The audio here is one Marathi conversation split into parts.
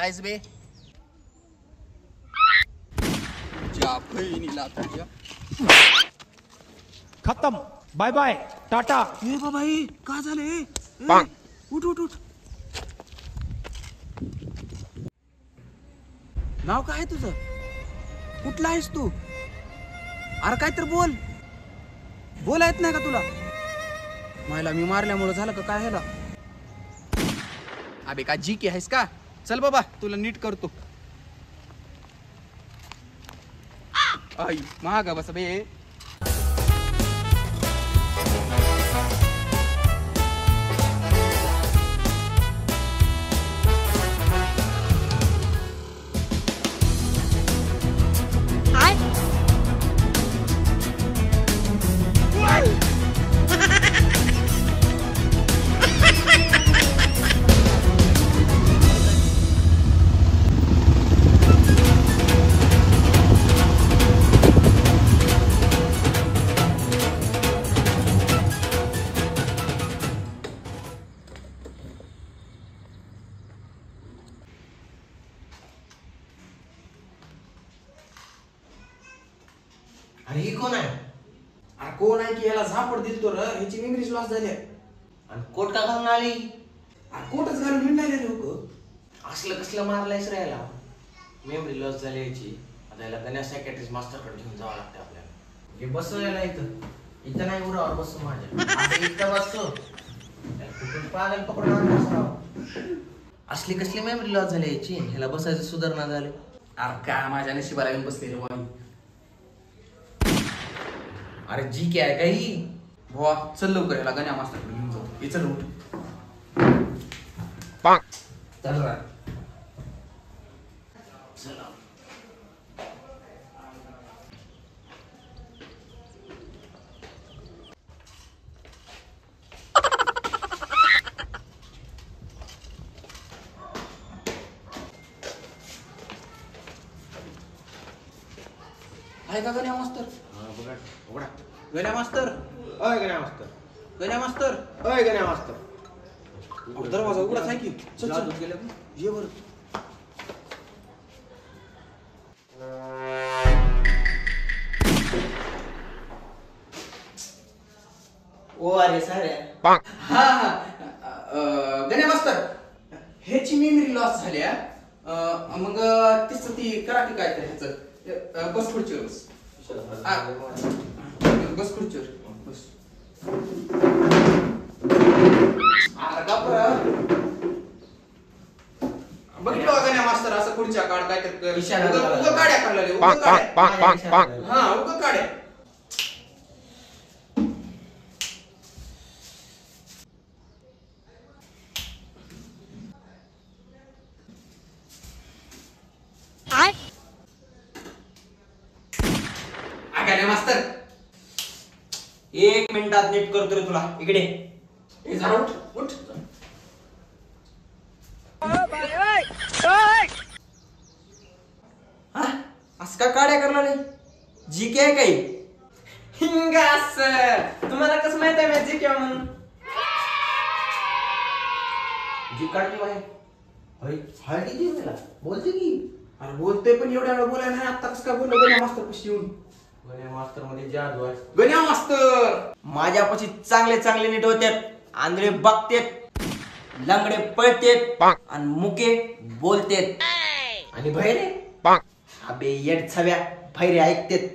काढायचं बे तुझ्या बहिणीला तुझ्या खत्म बाय बाय टाटा ए बाबा का झाले उठ उठ उठ नाव काय तुझं कुठला आहेस तू अरे काय तर बोल येत नाही का तुला मला मी मारल्यामुळे झालं का काय ह्याला अबे का जी के आहेस का चल बाबा तुला नीट करतो आई महागा बस बे अरे ही कोण आहे? अरे कोण आहे की याला झापड दिल तो ह्याची मेमरीज लॉस झाली आणि कोट का घालून आली? अरे कोटच घालून हिंडायला लोक असलं कसलं मारलायस रे याला? मेमरी लॉस झाली याची. आता याला गणेश सायकॅट्रिस्ट मास्टरकडे घेऊन जावं लागतं आपल्याला. हे बसव याला इथं नाही उरावर बसतो माझ्या. आता इथं बसतो. कुठून पागल पकडून आणलास राव? असली कसली मेमरी लॉस झाली याची? ह्याला बसायचं सुधारणा झाली. अरे काय माझ्या नशिबाला येऊन बसले रे बाई अरे जी के आहे काही भावा चल लवकर याला गण्या मास्टरकडे घेऊन जाऊ हे चल उठ चल रा चला आहे का गण्या मास्तर उघडा गण्या मास्तर अय गण्या मास्तर गण्या मास्तर अय गण्या मास्तर दरवाजा उघडाच आहे की चल चल गेलं ये बर ओ अरे सारे गण्या मास्तर ह्याची मेमरी लॉस झाल्या मग तिचं ती कराटे काय तर ह्याचं बस खुर्चीवर बस खुर्चीवर बस बघितलं गण्या मास्तर असं खुर्च्या काढ काय तर उगा काड्या काढल्या हा उगा काड्या मास्तर 1 मिनिटात नीट करतो रे तुला इकडे हे जरा उठ उठ असं का काड्या करणार जी के आहे काही हिंगास तुम्हाला कसं माहित आहे जी के म्हणून जी काढली बाहेर अरे हळदी दे मला बोलते की अरे बोलते पण एवढ्या वेळा बोलायला नाही आता कसं काय बोललो गण्या मास्तर कशी येऊन गण्या मास्टर मध्ये जादू आहे गण्या मास्तर माझ्यापाशी चांगले चांगले नीट होतात आंधळे बघतेत लंगडे पळतेत आणि मुके बोलतेत आणि भैरे अबे येड छव्या भैरे ऐकतेत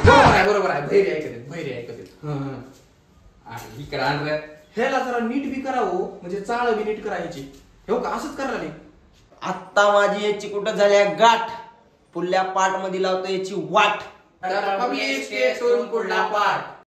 बरोबर आहे भैरी ऐकत इकडे आणलं ह्याला जरा नीट बी करावं म्हणजे चाळ बी नीट करायची हो का असंच करा नाही आत्ता माझी याची कुठं झाल्या गाठ पुढल्या पार्ट मध्ये लावतो याची वाट पब्लिक स्टेट सोडून पुढला पार्ट